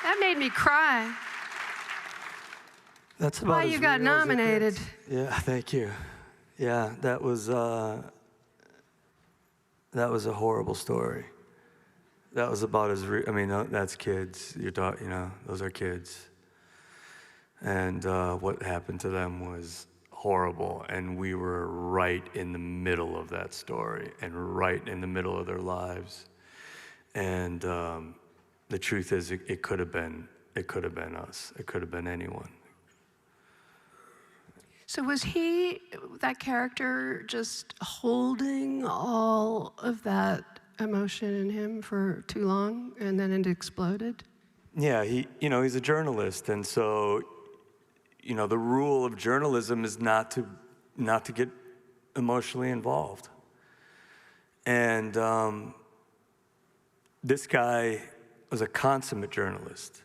That made me cry. That's about why as you got real as it nominated. gets. Yeah, thank you. Yeah, that was a horrible story. That was about as I mean, that's kids. You know, those are kids. And what happened to them was horrible, and we were right in the middle of that story, and right in the middle of their lives. And the truth is, it could have been us. It could have been anyone. So was that character, just holding all of that emotion in him for too long, and then it exploded? Yeah, he's a journalist, and so, the rule of journalism is not to get emotionally involved. And this guy was a consummate journalist,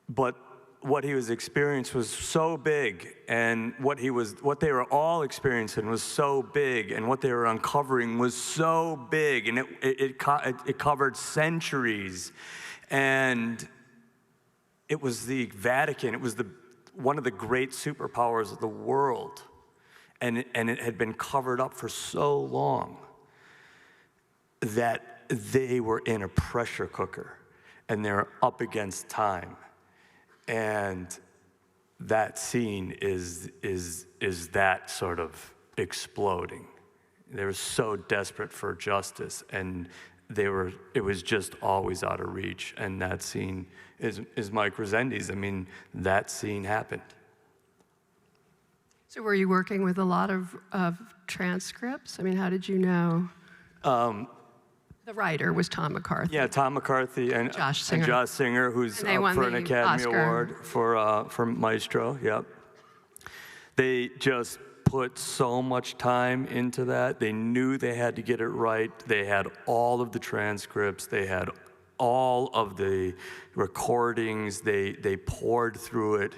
but what he was experiencing was so big, and what they were all experiencing was so big, and what they were uncovering was so big, and it covered centuries, and it was the Vatican. It was one of the great superpowers of the world, and it had been covered up for so long that they were in a pressure cooker, and they're up against time. And that scene is that sort of exploding. They were so desperate for justice, and it was just always out of reach. And that scene is Mike Resendiz. I mean, that scene happened. So were you working with a lot of transcripts? I mean, how did you know? The writer was Tom McCarthy. Yeah, Tom McCarthy and Josh Singer, who's up for an Academy Award for Maestro. Yep. They just put so much time into that. They knew they had to get it right. They had all of the transcripts. They had all of the recordings. They poured through it,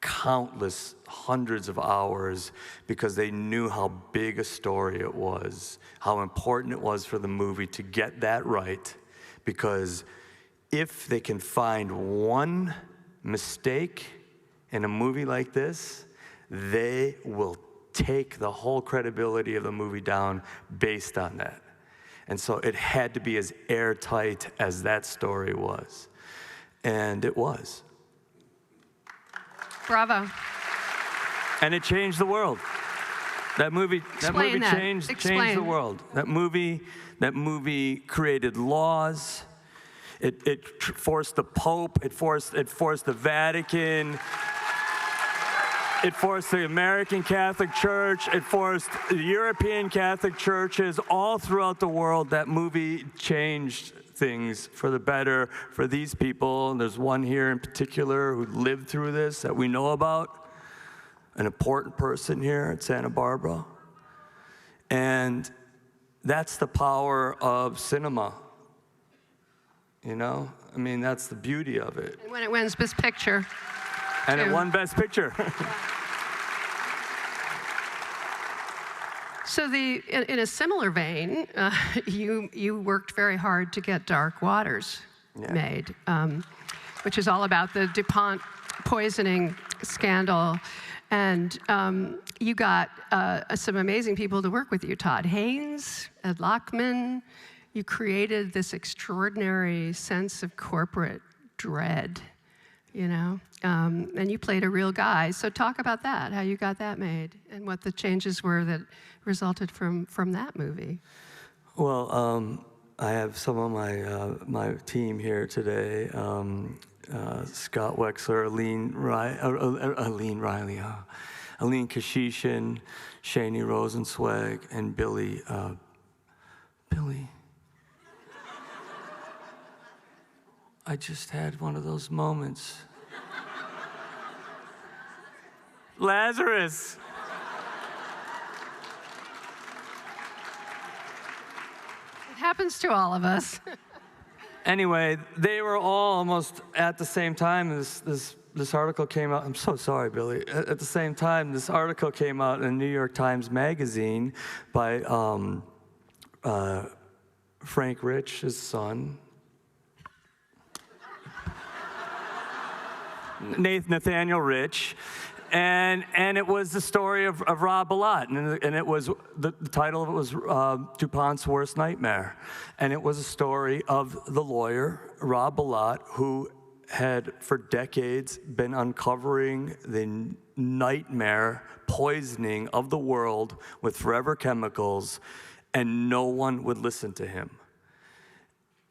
countless hundreds of hours, because they knew how big a story it was, how important it was for the movie to get that right, because if they can find one mistake in a movie like this, they will take the whole credibility of the movie down based on that. And so it had to be as airtight as that story was, and it was. Bravo. And it changed the world. That movie changed the world. That movie created laws. It forced the Pope. It forced the Vatican. It forced the American Catholic Church. It forced the European Catholic churches all throughout the world. That movie changed things for the better for these people. And there's one here in particular who lived through this that we know about, an important person here at Santa Barbara. And that's the power of cinema. I mean, that's the beauty of it. And when it wins Best Picture. And it won Best Picture. So in a similar vein, you worked very hard to get Dark Waters made, which is all about the DuPont poisoning scandal. And you got some amazing people to work with you, Todd Haynes, Ed Lachman. You created this extraordinary sense of corporate dread, and you played a real guy. So talk about that, how you got that made, and what the changes were that resulted from that movie. Well, I have some of my team here today. Scott Wexler, Aline Riley, Aline Kashishin, Shani Rosenzweig, and Billy. I just had one of those moments. Lazarus. It happens to all of us. Anyway, they were all almost at the same time. This article came out. I'm so sorry, Billy. At the same time, this article came out in the New York Times Magazine by Frank Rich, his son. Nathaniel Rich. And it was the story of Rob Bilott, and it was the title of it was DuPont's Worst Nightmare, and it was a story of the lawyer Rob Bilott, who had for decades been uncovering the nightmare poisoning of the world with forever chemicals, and no one would listen to him.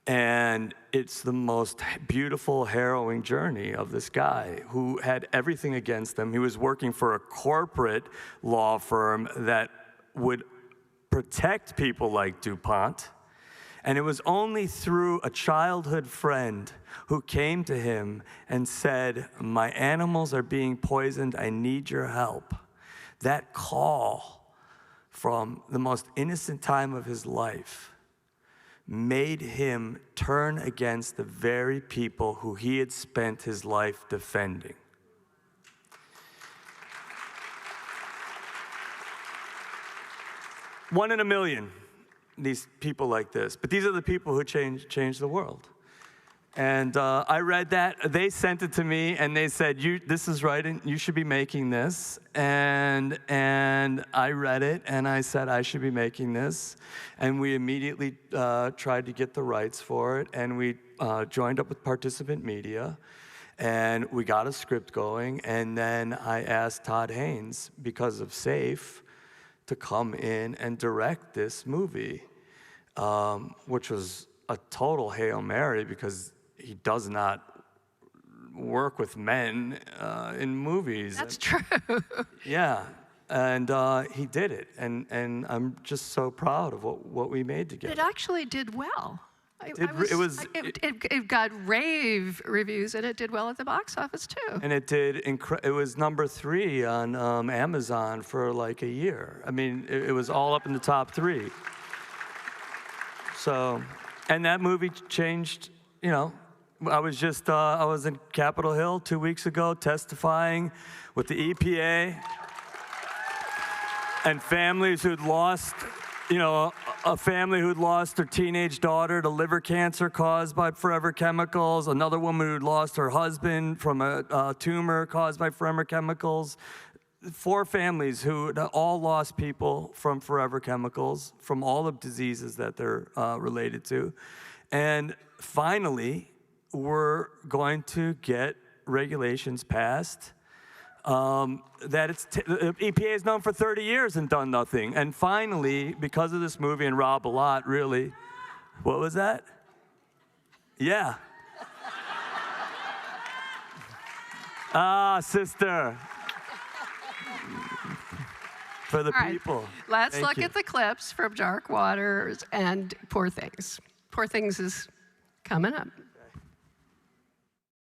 And it's the most beautiful, harrowing journey of this guy who had everything against him. He was working for a corporate law firm that would protect people like DuPont. And it was only through a childhood friend who came to him and said, "My animals are being poisoned, I need your help." That call from the most innocent time of his life made him turn against the very people who he had spent his life defending. One in a million, these people like this. But these are the people who change the world. And I read that. They sent it to me, and they said, "This is right, and you should be making this." And I read it, and I said, "I should be making this." And we immediately tried to get the rights for it, and we joined up with Participant Media, and we got a script going. And then I asked Todd Haynes, because of SAFE, to come in and direct this movie, which was a total Hail Mary, because he does not work with men in movies. That's true. Yeah, and he did it, and I'm just so proud of what we made together. It actually did well. It got rave reviews, and it did well at the box office too. And it did. It was number 3 on Amazon for like a year. I mean, it was all up in the top 3. So, and that movie changed. You know, I was in Capitol Hill 2 weeks ago testifying with the EPA and families who'd lost, a family who'd lost their teenage daughter to liver cancer caused by forever chemicals, another woman who'd lost her husband from a tumor caused by forever chemicals. 4 families who all lost people from forever chemicals, from all the diseases that they're related to. And finally, we're going to get regulations passed that EPA has known for 30 years and done nothing. And finally, because of this movie and Rob Bilott, really, what was that? Yeah. Sister. For the people. Let's look at the clips from Dark Waters and Poor Things. Poor Things is coming up.